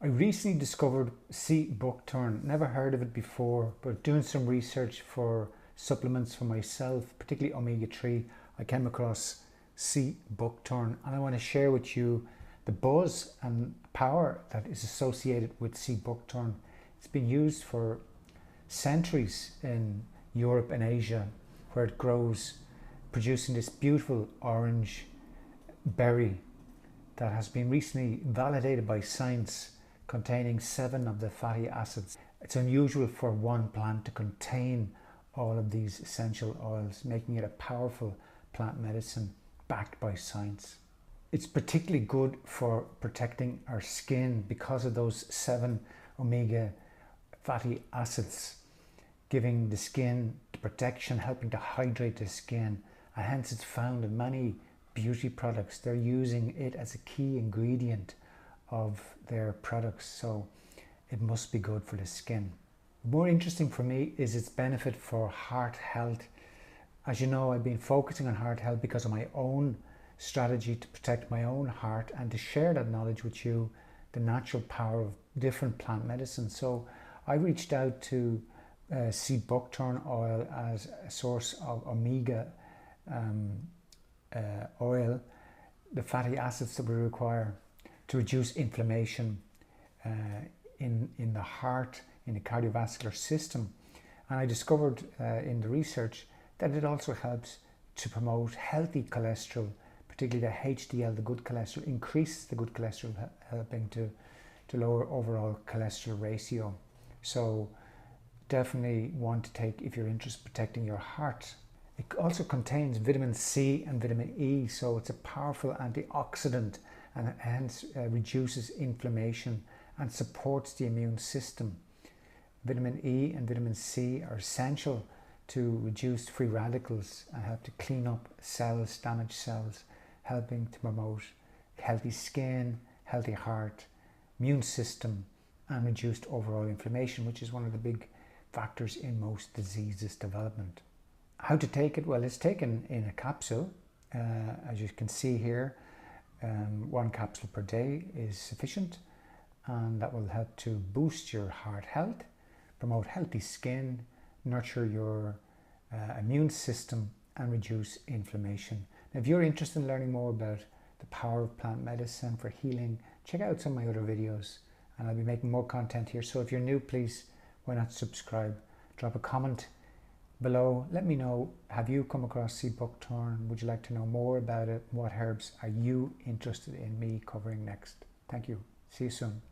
I recently discovered sea buckthorn. Never heard of it before, but doing some research for supplements for myself, particularly omega-3, I came across sea buckthorn, and I want to share with you the buzz and power that is associated with sea buckthorn. It's been used for centuries in Europe and Asia, where it grows, producing this beautiful orange berry that has been recently validated by science, containing 7 of the fatty acids. It's unusual for one plant to contain all of these essential oils, making it a powerful plant medicine backed by science. It's particularly good for protecting our skin because of those 7 omega fatty acids, giving the skin the protection, helping to hydrate the skin, and hence it's found in many beauty products. They're using it as a key ingredient of their products, so it must be good for the skin. More interesting for me is its benefit for heart health. As you know, I've been focusing on heart health because of my own strategy to protect my own heart and to share that knowledge with you, the natural power of different plant medicines. So I reached out to sea buckthorn oil as a source of omega oil, the fatty acids that we require to reduce inflammation in the heart, in the cardiovascular system. And I discovered in the research that it also helps to promote healthy cholesterol, particularly the HDL, the good cholesterol, increases the good cholesterol, helping to lower overall cholesterol ratio. So definitely want to take if you're interested in protecting your heart. It also contains vitamin C and vitamin E, so it's a powerful antioxidant and hence reduces inflammation and supports the immune system. Vitamin E and vitamin C are essential to reduce free radicals and help to clean up cells, damaged cells, helping to promote healthy skin, healthy heart, immune system, and reduced overall inflammation, which is one of the big factors in most diseases development. How to take it? Well, it's taken in a capsule, as you can see here. 1 capsule per day is sufficient, and that will help to boost your heart health, promote healthy skin, nurture your immune system, and reduce inflammation. Now, if you're interested in learning more about the power of plant medicine for healing, check out some of my other videos, and I'll be making more content here. So if you're new, please, why not subscribe? Drop a comment below. Let me know, have you come across sea buckthorn? Would you like to know more about it? What herbs are you interested in me covering next? Thank you. See you soon.